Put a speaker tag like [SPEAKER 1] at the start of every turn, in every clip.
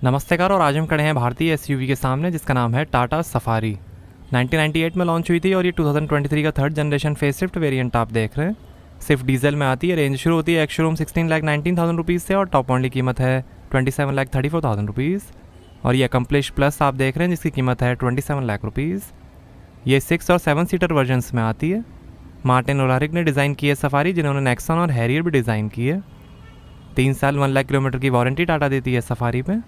[SPEAKER 1] नमस्तेकार और आज हम खड़े हैं भारतीय एसयूवी के सामने जिसका नाम है टाटा सफारी। 1998 में लॉन्च हुई थी और ये 2023 का third generation phase shift variant आप देख रहे हैं। सिर्फ डीजल में आती है। रेंज शुरू होती है एक्स शोरूम 16,19,000 रुपीज़ से और टॉप ऑनली कीमत है 27,34,000 रुपीज़। और ये अकम्प्लिश प्लस आप देख रहे हैं जिसकी कीमत है 27 लाख रुपीज़। ये 6 और 7 सीटर वर्जन्स में आती है। मार्टिन ओलारिक ने डिज़ाइन की है सफारी, जिन्होंने नेक्सॉन और हैरियर भी डिज़ाइन की है। 3 साल 1 लाख किलोमीटर की वारंटी टाटा देती है सफारी पे।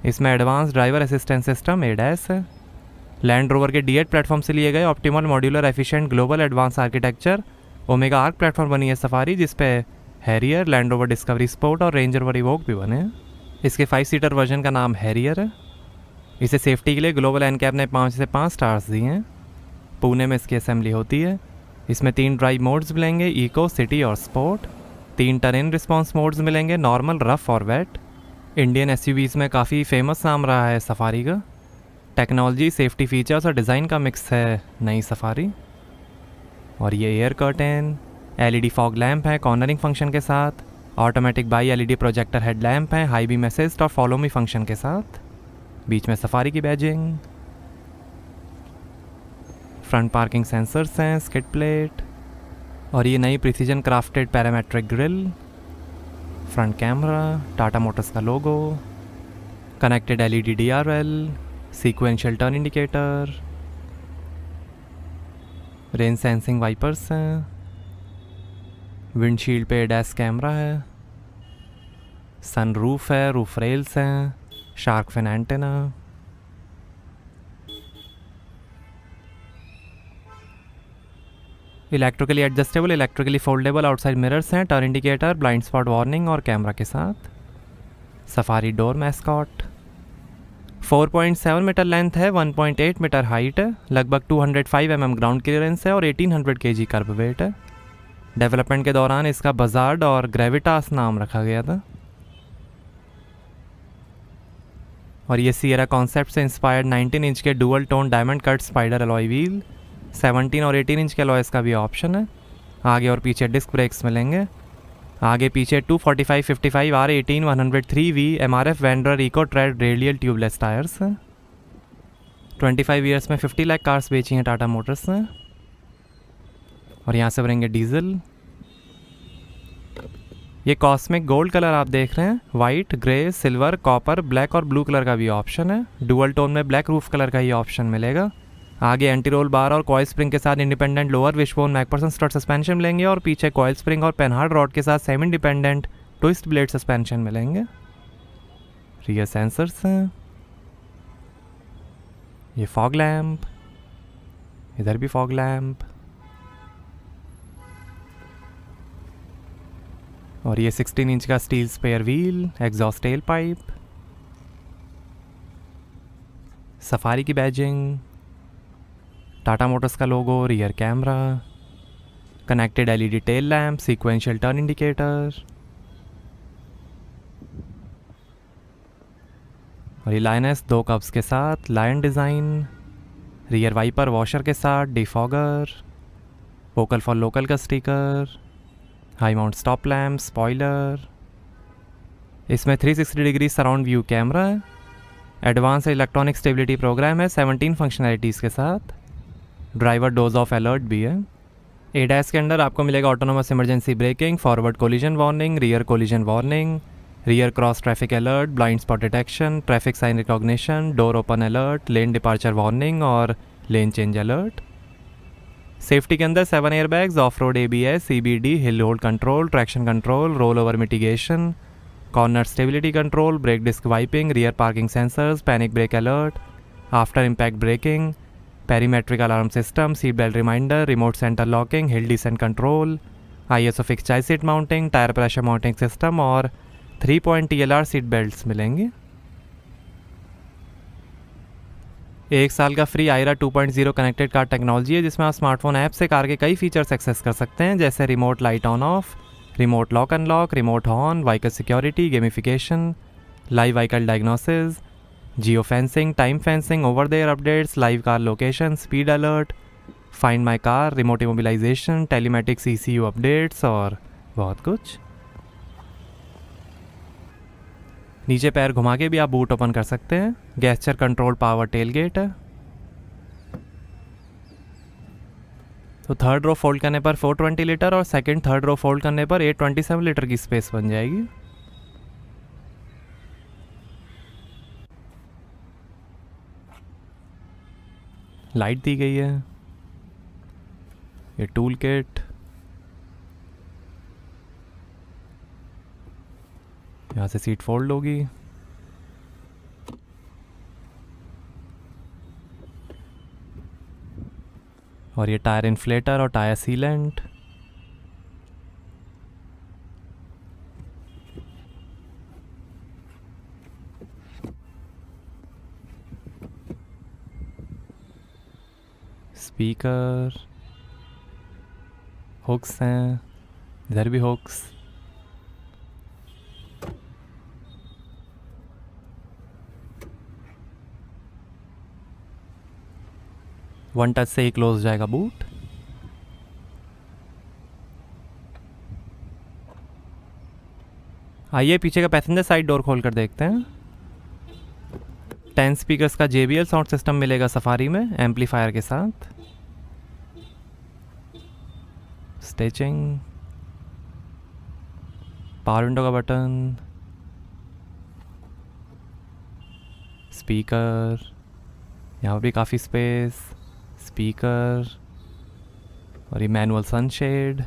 [SPEAKER 1] इसमें advance driver assistance system ADAS है। लैंड रोवर के D8 प्लेटफॉर्म से लिए गए optimal modular efficient global advance architecture omega arc platform बनी है सफारी, जिस पे Harrier, land rover discovery sport और रेंज रोवर इवोक भी बने हैं। इसके 5 सीटर वर्जन का नाम हैरियर है। इसे सेफ्टी के लिए ग्लोबल एनकैप ने 5 से 5 स्टार्स दिए हैं। पुणे में इसकी असेंबली होती है। इसमें 3 ड्राइव मोड्स मिलेंगे, इको, सिटी और स्पोर्ट। 3 टर्न रिस्पॉन्स मोड्स मिलेंगे, नॉर्मल, रफ और वेट। इंडियन एसयूवीज़ में काफ़ी फेमस नाम रहा है सफारी का। टेक्नोलॉजी, सेफ्टी फीचर्स और डिज़ाइन का मिक्स है नई सफारी। और ये air curtain, LED fog lamp है कॉर्नरिंग फंक्शन के साथ, automatic by LED projector head lamp है हाई बीम असिस्ट और फॉलो मी फंक्शन के साथ। बीच में सफारी की बैजिंग, फ्रंट पार्किंग सेंसर्स हैं, स्किड प्लेट और ये नई precision crafted parametric grille, front camera, Tata Motors का logo, connected LED DRL, sequential turn indicator, rain sensing wipers हैं, विंडशील्ड पे एडैस कैमरा है, सन रूफ है, रूफ रेल्स हैं, shark fin antenna. Electrically adjustable, electrically foldable outside mirrors हैं, turn indicator, blind spot warning और camera के साथ। Safari door mascot. 4.7 metre length है, 1.8 मीटर हाइट है, लगभग 205 mm ग्राउंड क्लियरेंस है और 1800 kg कर्ब वेट है। डेवलपमेंट के दौरान इसका बजार्ड और ग्रेविटास नाम रखा गया था। और ये सियरा कॉन्सेप्ट से इंस्पायर्ड 19 इंच के dual tone diamond cut spider alloy wheel, 17 और 18 इंच के अलॉयस का भी ऑप्शन है। आगे और पीछे डिस्क ब्रेक्स मिलेंगे। आगे पीछे 245 55 R18 103V MRF wanderer eco tread radial tubeless tyres हैं। 25 ईयर्स में 50 लाख कार्स बेची हैं टाटा मोटर्स ने। और यहाँ से भरेंगे डीजल। ये कॉस्मिक गोल्ड कलर आप देख रहे हैं, white, grey, silver, copper, black और ब्लू कलर का भी ऑप्शन है। डुअल टोन में ब्लैक रूफ कलर का ही ऑप्शन मिलेगा। आगे एंटी रोल बार और कॉइल स्प्रिंग के साथ independent lower wishbone MacPherson strut suspension मिलेंगे और पीछे कॉइल स्प्रिंग और पेनहार्ड रॉड के साथ semi independent twist blade suspension मिलेंगे। रियर सेंसर्स हैं। ये फॉग लैम्प, इधर भी फॉग लैम्प और ये 16 इंच का steel spare wheel, exhaust tail pipe, Safari की बैजिंग, टाटा मोटर्स का logo, rear camera, connected LED tail lamp, sequential turn indicator और ये लायनस 2 कप्स के साथ, lion design, rear wiper washer के साथ, डिफॉगर, वोकल फॉर लोकल का sticker, high mount stop lamp, spoiler. इसमें 360 डिग्री सराउंड व्यू कैमरा है। Advance electronic stability programme है 17 फंक्शनैलिटीज़ के साथ। ड्राइवर डोज ऑफ अलर्ट भी है। एडैस के अंदर आपको मिलेगा autonomous emergency braking, forward collision warning, rear collision warning, rear cross traffic alert, blind spot detection, traffic sign recognition, door open alert, lane departure warning और lane change alert. Safety के अंदर 7 airbags, off road ABS, CBD, hill hold control, traction control, roll over mitigation, corner stability control, brake disc wiping, rear parking sensors, panic brake alert, after impact braking, perimetric alarm system, seat belt reminder, remote centre locking, hill descent control, ISO fix child seat mounting, tyre pressure mounting system और 3 point TLR seat belts मिलेंगे। 1 साल का free iRA 2.0 connected car technology है, जिसमें आप smartphone app से car के कई फीचर्स एक्सेस कर सकते हैं, जैसे remote light on off, remote lock unlock, remote horn, vehicle security, gamification, live vehicle diagnosis, geo fencing, time fencing, over the air updates, live car location, speed alert, find my car, remote immobilisation, telematics ECU updates और बहुत कुछ। नीचे पैर घुमा के भी आप boot open कर सकते हैं। Gesture control power tailgate है। तो थर्ड रो फोल्ड करने पर 420 लीटर और सेकंड थर्ड रो फोल्ड करने पर 827 लीटर की स्पेस बन जाएगी। लाइट दी गई है। ये टूल किट, यहाँ से सीट फोल्ड होगी। और ये टायर इन्फ्लेटर और टायर सीलेंट। स्पीकर, हुक्स हैं, इधर भी हुक्स। वन टच से ही क्लोज हो जाएगा बूट। आइए पीछे का पैसेंजर साइड डोर खोल कर देखते हैं। 10 स्पीकर्स का JBL साउंड सिस्टम मिलेगा सफारी में एम्पलीफायर के साथ। स्टिचिंग, पावर विंडो का बटन, स्पीकर, यहाँ भी काफ़ी स्पेस, स्पीकर और ये मैनुअल सनशेड।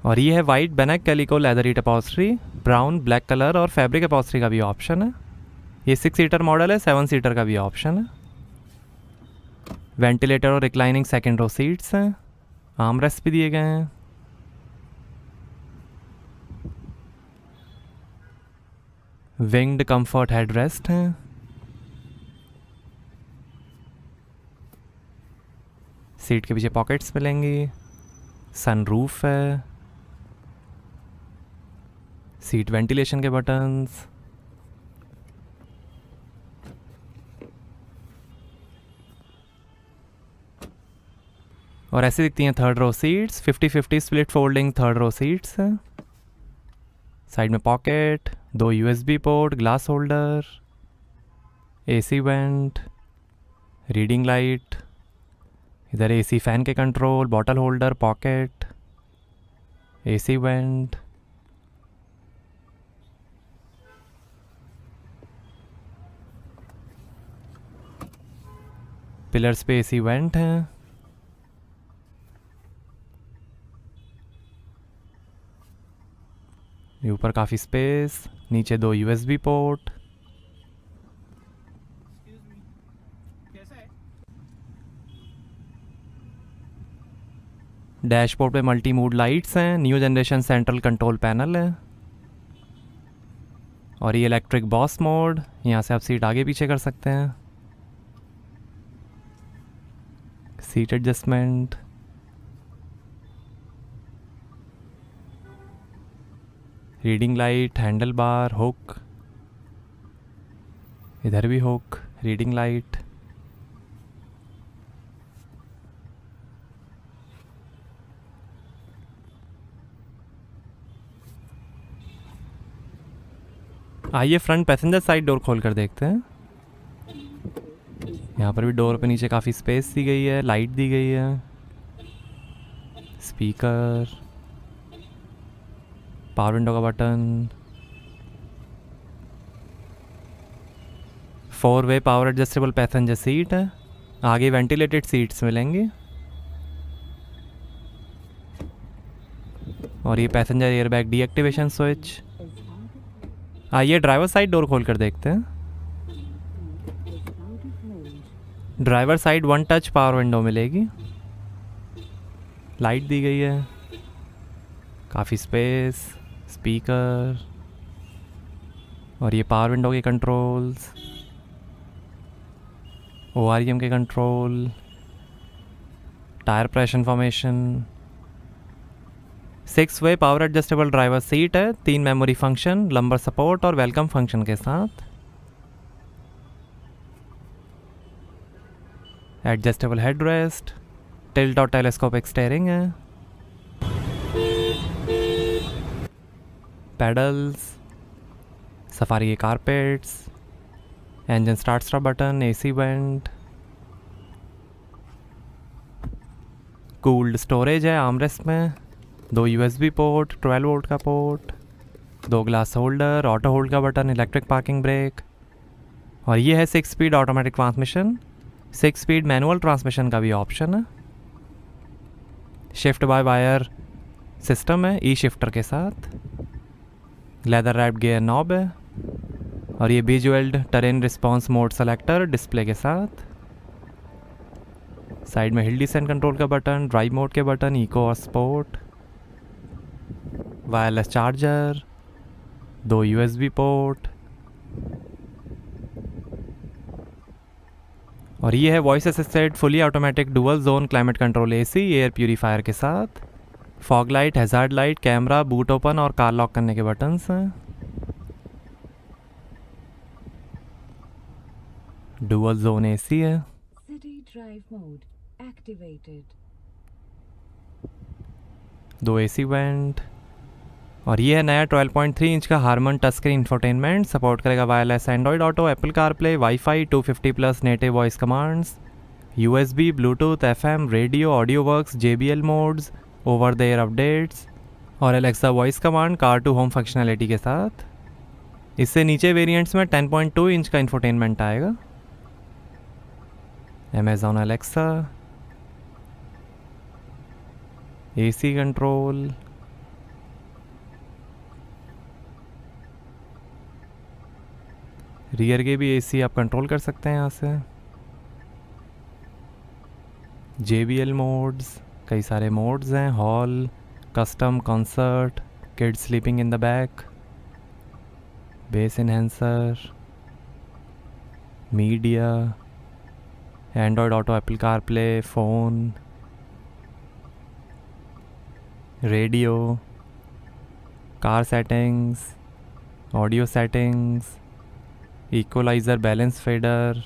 [SPEAKER 1] और ये है white Benecke Kaliko leathery upholstery, brown black colour और फैब्रिक अपॉल्स्ट्री का भी ऑप्शन है। ये 6 सीटर मॉडल है, 7 सीटर का भी ऑप्शन है। वेंटिलेटर और रिक्लाइनिंग सेकेंड रो सीट्स हैं। आर्मरेस्ट भी दिए गए हैं। विंग्ड कंफर्ट हेडरेस्ट हैं। सीट के पीछे पॉकेट्स मिलेंगी। सनरूफ है। सीट वेंटिलेशन के बटन्स। और ऐसे दिखती हैं third row seats. 50-50 split folding third row seats हैं। साइड में pocket, 2 USB port, glass holder, AC vent, reading light, इधर AC फैन के control, bottle holder, pocket, AC vent. Pillars पे AC वेंट हैं। ये ऊपर काफ़ी स्पेस, नीचे 2 USB पोर्ट। डैशबोर्ड पे मल्टी मूड लाइट्स हैं। New generation central control panel है। और ये इलेक्ट्रिक बॉस मोड, यहाँ से आप सीट आगे पीछे कर सकते हैं। Seat adjustment, reading light, handle bar, hook, इधर भी हुक, रीडिंग लाइट। आइए फ्रंट पैसेंजर साइड डोर खोल कर देखते हैं। यहाँ पर भी डोर पे नीचे काफ़ी स्पेस दी गई है, लाइट दी गई है। स्पीकर, पावर विंडो का बटन, 4-वे पावर एडजस्टेबल पैसेंजर सीट है। आगे वेंटिलेटेड सीट्स मिलेंगी। और ये पैसेंजर एयरबैग डीएक्टिवेशन स्विच। आइए ड्राइवर साइड डोर खोल कर देखते हैं। Driver side 1 touch power window मिलेगी। लाइट दी गई है, काफ़ी स्पेस, स्पीकर और ये पावर विंडो के कंट्रोल्स, ORM के कंट्रोल, टायर प्रेशर इन्फॉर्मेशन। 6-वे पावर एडजस्टेबल ड्राइवर सीट है, 3 मेमोरी फंक्शन, लंबर सपोर्ट और वेलकम फंक्शन के साथ। एडजस्टेबल हेडरेस्ट, टिल्ट और टेलीस्कोपिक स्टीयरिंग है। पेडल्स, सफारी के carpets, engine start stop button, AC vent, cooled storage है आर्मरेस्ट में, 2 यूएसबी पोर्ट, 12 वोल्ट का port, 2 glass holder, auto hold का बटन, इलेक्ट्रिक पार्किंग ब्रेक, और ये है 6 speed automatic transmission. 6 speed manual transmission का भी ऑप्शन है। शिफ्ट बाय वायर सिस्टम है ई शिफ्टर के साथ। लेदर रैप्ड गियर नॉब है, और ये visual terrain response mode selector display के साथ। साइड में हिल डिसेंट कंट्रोल का बटन, ड्राइव मोड के बटन, इको और sport, wireless charger, 2 USB port, और ये है voice assisted fully automatic dual zone climate control AC air purifier के साथ। Fog light, hazard light, camera, boot open और car lock करने के बटन्स हैं। डुअल जोन एसी है।
[SPEAKER 2] City drive mode activated.
[SPEAKER 1] 2 AC vent, और ये है नया 12.3 इंच का Harman touch screen infotainment. Support करेगा wireless Android Auto, Apple CarPlay, WiFi, 250+ native voice commands, USB, Bluetooth, FM, radio, audio works, JBL modes, over the air updates और Alexa voice command car to home functionality के साथ। इससे नीचे variants में 10.2 inch का infotainment आएगा। Amazon Alexa, AC control, rear के भी एसी आप कंट्रोल कर सकते हैं यहाँ से। JBL मोड्स, कई सारे मोड्स हैं, hall, custom, concert, kids sleeping in the back, bass enhancer, media, Android auto, Apple CarPlay, phone, radio, car settings, audio settings, equaliser, balance fader,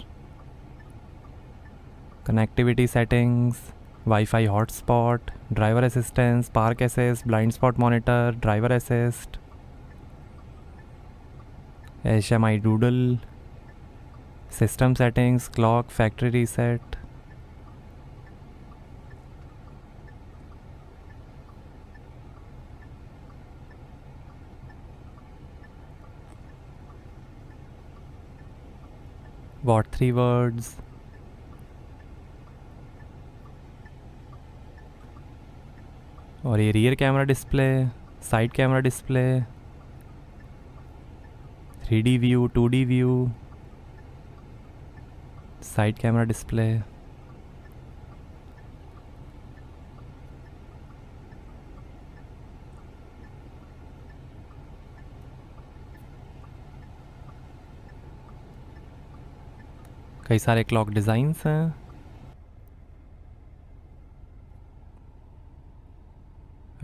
[SPEAKER 1] connectivity settings, wifi hotspot, driver assistance, park assist, blind spot monitor, driver assist, HMI doodle, system settings, clock, factory reset. What 3 words, और ये rear camera display, side camera display, 3D view, 2D view, side camera display, कई सारे clock designs हैं।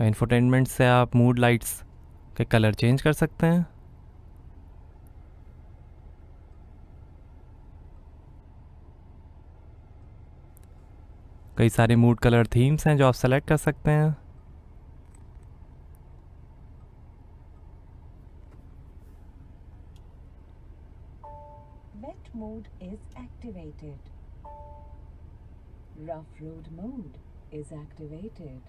[SPEAKER 1] Infotainment से आप mood lights के colour change कर सकते हैं। कई सारे मूड कलर थीम्स हैं जो आप सेलेक्ट कर सकते हैं।
[SPEAKER 2] Wet mode is activated. Rough road mode is activated.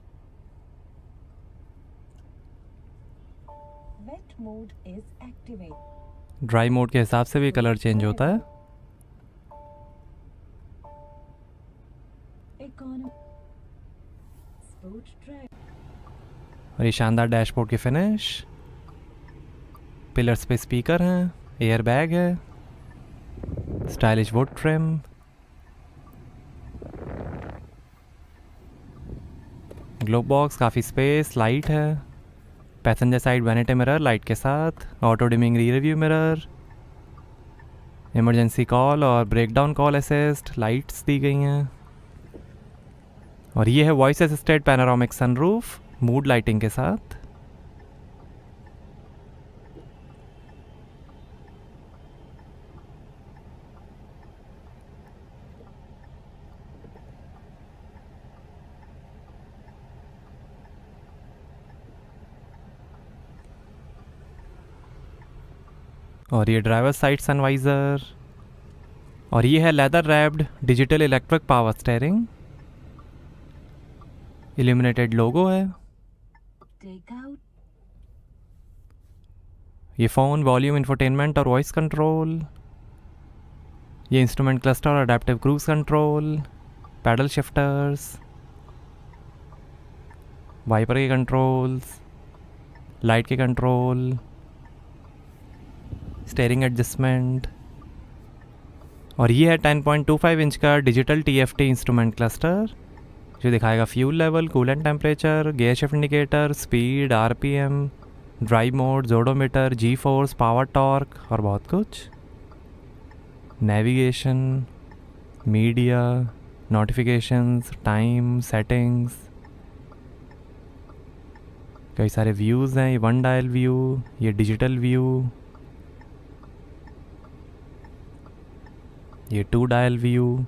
[SPEAKER 2] Wet mode is activated.
[SPEAKER 1] Dry mode के हिसाब से भी कलर चेंज होता है।
[SPEAKER 2] Economy. Sport drive.
[SPEAKER 1] और ये शानदार डैशबोर्ड की फिनिश, पिलर्स पे स्पीकर हैं, एयर बैग है, stylish would trim, globe box, काफ़ी स्पेस, लाइट है, passenger side vanity mirror light के साथ, auto dimming rear view mirror, emergency call और ब्रेकडाउन कॉल असिस्ट लाइट्स दी गई हैं, और ये है voice assisted panoramic sunroof mood lighting के साथ। और ये ड्राइवर साइड सनवाइज़र, और ये है leather wrapped digital electric power steering, illuminated logo है।
[SPEAKER 2] Take out.
[SPEAKER 1] ये फ़ोन, वॉल्यूम, इंफोटेनमेंट और वॉइस कंट्रोल, ये इंस्ट्रूमेंट क्लस्टर और adaptive cruise control, paddle shifters, wiper के कंट्रोल्स, लाइट के कंट्रोल, स्टेयरिंग एडजस्टमेंट, और ये है 10.25 इंच का डिजिटल TFT इंस्ट्रूमेंट क्लस्टर जो दिखाएगा fuel level, coolant temperature, gear shift indicator, speed, RPM, drive mode, odometer, G force, power torque और बहुत कुछ, navigation, media, notifications, time, settings, कई सारे व्यूज़ हैं। ये 1 डायल व्यू, ये डिजिटल व्यू, ये 2 डायल व्यू,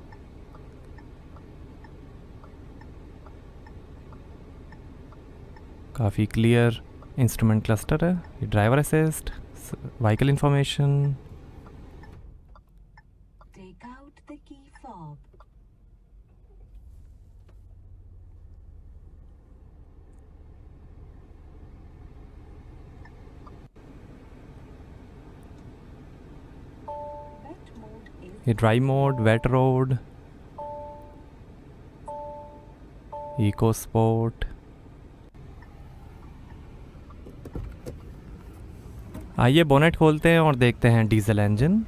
[SPEAKER 1] काफ़ी क्लियर इंस्ट्रूमेंट क्लस्टर है। ये driver assist, vehicle information,
[SPEAKER 2] Take out the key fob. Wet mode is
[SPEAKER 1] ये drive mode, wet road, eco sport. आइए बोनेट खोलते हैं और देखते हैं डीजल इंजन।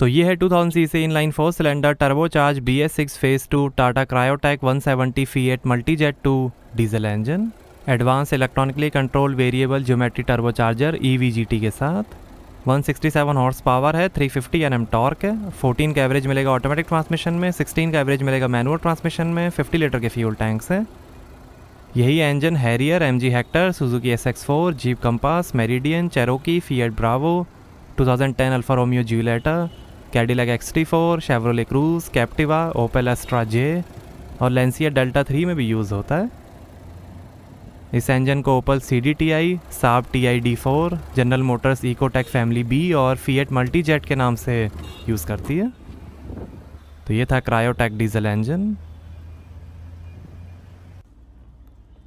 [SPEAKER 1] तो ये है 2000 CC inline 4 cylinder turbocharge BS6 phase 2 Tata Kryotec 170 Fiat Multijet 2 diesel engine, advance electronically control variable geometry turbocharger EVGT के साथ। 167 हॉर्स पावर है, 350 Nm टॉर्क है, 14 का एवरेज मिलेगा ऑटोमेटिक ट्रांसमिशन में, 16 का एवरेज मिलेगा मैनुअल ट्रांसमिशन में, 50 लीटर के फ्यूल टैंक्स हैं। यही engine Harrier, MG Hector, Suzuki SX4, Jeep Compass, Meridian, Cherokee, Fiat Bravo, 2010 Alfa Romeo Giulietta, Cadillac XT4, Chevrolet Cruze, Captiva, Opel Astra J और लेंसिया delta 3 में भी यूज़ होता है। इस इंजन को ओपल CDTI, साब TI-D4, general Motors Ecotech family B और fiat Multijet के नाम से यूज़ करती है। तो ये था क्रायोटेक डीजल इंजन।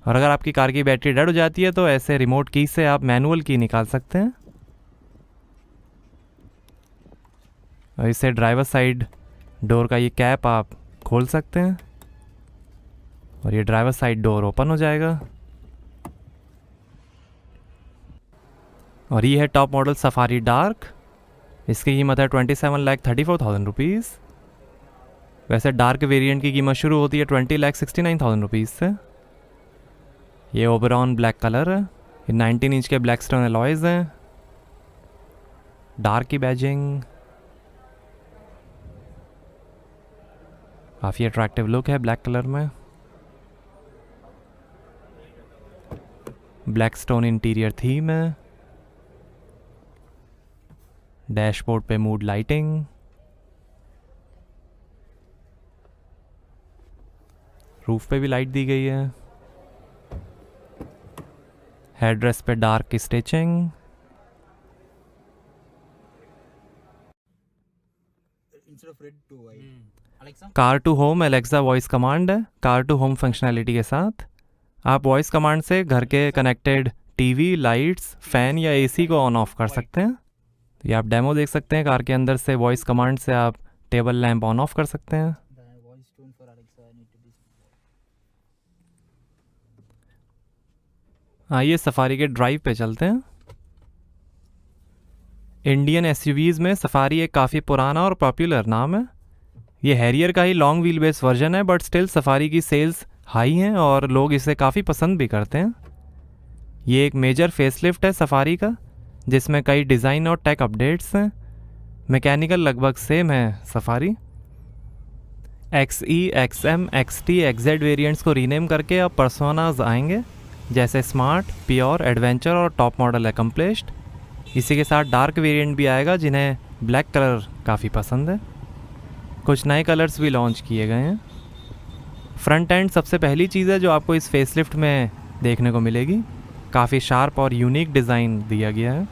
[SPEAKER 1] और अगर आपकी कार की बैटरी डेड हो जाती है तो ऐसे रिमोट की से आप मैनुअल की निकाल सकते हैं। और इससे ड्राइवर साइड डोर का ये कैप आप खोल सकते हैं और ये ड्राइवर साइड डोर ओपन हो जाएगा। और ये है टॉप मॉडल सफारी डार्क। इसकी कीमत है 27,34,000 रुपीज़। वैसे डार्क वेरिएंट की कीमत शुरू होती है 20,69,000 रुपीज़ से। ये ओबरॉन ब्लैक कलर है। ये 19 इंच के ब्लैक स्टोन अलॉयज़ हैं। डार्क की बैजिंग, काफ़ी अट्रैक्टिव लुक है ब्लैक कलर में। ब्लैक स्टोन इंटीरियर थीम है। डैशबोर्ड पे मूड लाइटिंग, रूफ पे भी लाइट दी गई है। हेडरेस्ट पे dark stitching. Car to home Alexa voice command है। कार टू होम फंक्शनैलिटी के साथ आप वॉइस कमांड से घर के कनेक्टेड टीवी, लाइट्स, फैन या एसी को ऑन ऑफ कर सकते हैं। तो ये आप डेमो देख सकते हैं। कार के अंदर से वॉइस कमांड से आप टेबल लैंप ऑन ऑफ कर सकते हैं। आइए सफारी के ड्राइव पे चलते हैं। इंडियन एसयूवीज़ में सफारी एक काफ़ी पुराना और पॉपुलर नाम है। ये हैरियर का ही लॉन्ग व्हील बेस वर्जन है, बट स्टिल सफारी की सेल्स हाई हैं और लोग इसे काफ़ी पसंद भी करते हैं। ये एक मेजर फेसलिफ्ट है सफारी का, जिसमें कई डिज़ाइन और टेक अपडेट्स हैं। मैकेनिकल लगभग सेम है safari. XE, XM, XT, XZ variants को रीनेम करके अब पर्सोनाज आएंगे, जैसे स्मार्ट, प्योर, एडवेंचर और टॉप मॉडल एकम्प्लिश्ड। इसी के साथ डार्क वेरिएंट भी आएगा, जिन्हें ब्लैक कलर काफ़ी पसंद है। कुछ नए कलर्स भी लॉन्च किए गए हैं। फ्रंट एंड सबसे पहली चीज़ है जो आपको इस फेसलिफ्ट में देखने को मिलेगी। काफ़ी शार्प और यूनिक डिज़ाइन दिया गया है।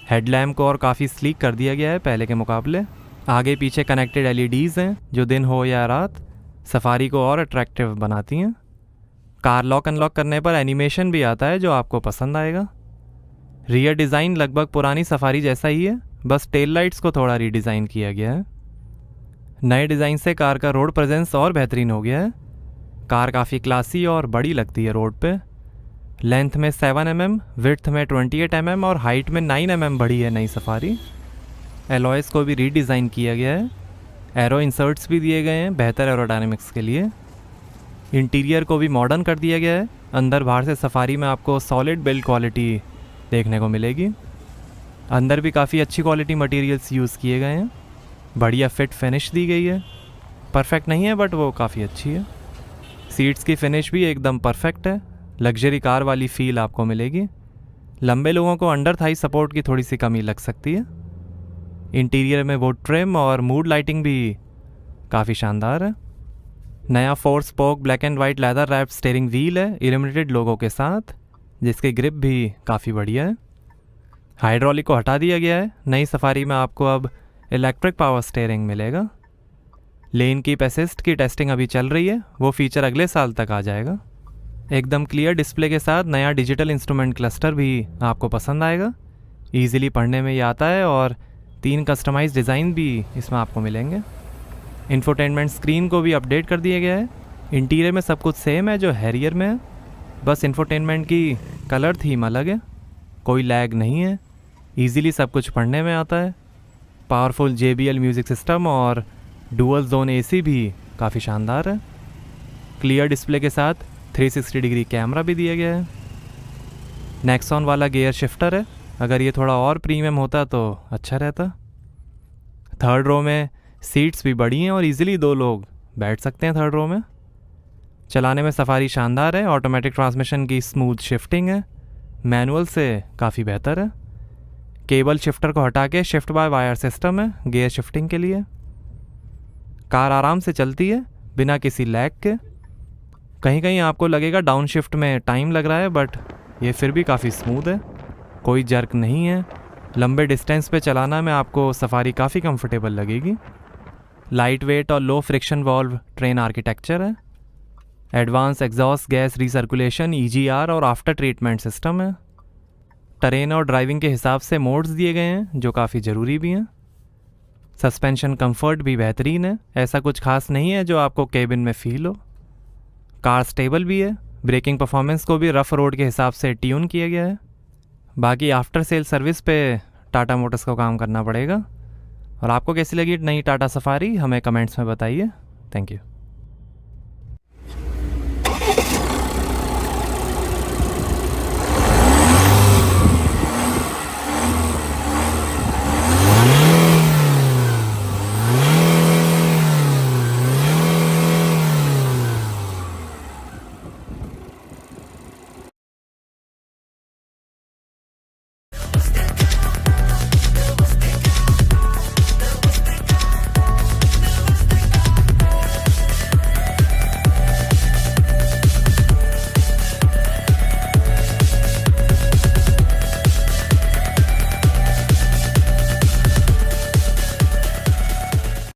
[SPEAKER 1] हेडलैम्प को और काफ़ी स्लीक कर दिया गया है पहले के मुकाबले। आगे पीछे कनेक्टेड एलईडीज़ हैं जो दिन हो या रात सफारी को और अट्रैक्टिव बनाती हैं। कार लॉक अनलॉक करने पर एनिमेशन भी आता है जो आपको पसंद आएगा। रियर डिज़ाइन लगभग पुरानी सफारी जैसा ही है, बस टेल लाइट्स को थोड़ा रीडिज़ाइन किया गया है। नए डिज़ाइन से कार का रोड प्रेजेंस और बेहतरीन हो गया है। कार काफ़ी क्लासी और बड़ी लगती है रोड पे। लेंथ में 7 mm, विड्थ में 28 mm और हाइट में 9 mm बढ़ी है नई सफारी। एलॉयस को भी रीडिज़ाइन किया गया है। एरो इंसर्ट्स भी दिए गए हैं बेहतर एरोडायनेमिक्स के लिए। इंटीरियर को भी मॉडर्न कर दिया गया है। अंदर बाहर से सफारी में आपको सॉलिड बिल्ड क्वालिटी देखने को मिलेगी। अंदर भी काफ़ी अच्छी क्वालिटी मटेरियल्स यूज़ किए गए हैं। बढ़िया फिट फिनिश दी गई है। परफेक्ट नहीं है बट वो काफ़ी अच्छी है। सीट्स की फिनिश भी एकदम परफेक्ट है। लग्जरी कार वाली फील आपको मिलेगी। लंबे लोगों को अंडर थाई सपोर्ट की थोड़ी सी कमी लग सकती है। इंटीरियर में वुड ट्रिम और मूड लाइटिंग भी काफ़ी शानदार है। नया 4 spoke black and white leather wrap steering wheel है इल्यूमिनेटेड लोगों के साथ, जिसकी ग्रिप भी काफ़ी बढ़िया है। हाइड्रोलिक को हटा दिया गया है। नई सफारी में आपको अब इलेक्ट्रिक पावर स्टीयरिंग मिलेगा। लेन कीप असिस्ट की टेस्टिंग अभी चल रही है, वो फीचर अगले साल तक आ जाएगा। एकदम क्लियर डिस्प्ले के साथ नया डिजिटल इंस्ट्रूमेंट क्लस्टर भी आपको पसंद आएगा। ईजिली पढ़ने में ये आता है और 3 कस्टमाइज डिज़ाइन भी इसमें आपको मिलेंगे। इंफोटेनमेंट स्क्रीन को भी अपडेट कर दिया गया है। इंटीरियर में सब कुछ सेम है जो हैरियर में है, बस इंफोटेनमेंट की कलर थीम अलग है। कोई लैग नहीं है, ईजिली सब कुछ पढ़ने में आता है। पावरफुल JBL म्यूज़िक सिस्टम और डुअल जोन AC भी काफ़ी शानदार है। क्लियर डिस्प्ले के साथ 360 डिग्री कैमरा भी दिया गया है। नेक्सॉन वाला गियर शिफ्टर है, अगर ये थोड़ा और प्रीमियम होता तो अच्छा रहता। थर्ड रो में सीट्स भी बड़ी हैं और इजीली 2 लोग बैठ सकते हैं थर्ड रो में। चलाने में सफारी शानदार है। ऑटोमेटिक ट्रांसमिशन की स्मूथ शिफ्टिंग है, मैनुअल से काफ़ी बेहतर है। केबल शिफ्टर को हटा के शिफ्ट बाय वायर सिस्टम है गियर शिफ्टिंग के लिए। कार आराम से चलती है बिना किसी लैग के। कहीं कहीं आपको लगेगा डाउन शिफ्ट में टाइम लग रहा है, बट ये फिर भी काफ़ी स्मूथ है, कोई जर्क नहीं है। लंबे डिस्टेंस पे चलाना में आपको सफारी काफ़ी कंफर्टेबल लगेगी। लाइट वेट और low friction valve train architecture है। Advance exhaust gas recirculation EGR और आफ्टर ट्रीटमेंट सिस्टम है। टरेन और ड्राइविंग के हिसाब से मोड्स दिए गए हैं जो काफ़ी ज़रूरी भी हैं। सस्पेंशन कंफर्ट भी बेहतरीन है, ऐसा कुछ खास नहीं है जो आपको केबिन में फील हो। कार स्टेबल भी है। ब्रेकिंग परफॉर्मेंस को भी रफ रोड के हिसाब से ट्यून किया गया है। बाकी आफ्टर सेल सर्विस पे टाटा मोटर्स को काम करना पड़ेगा। और आपको कैसी लगी नई टाटा सफारी हमें कमेंट्स में बताइए। Thank you.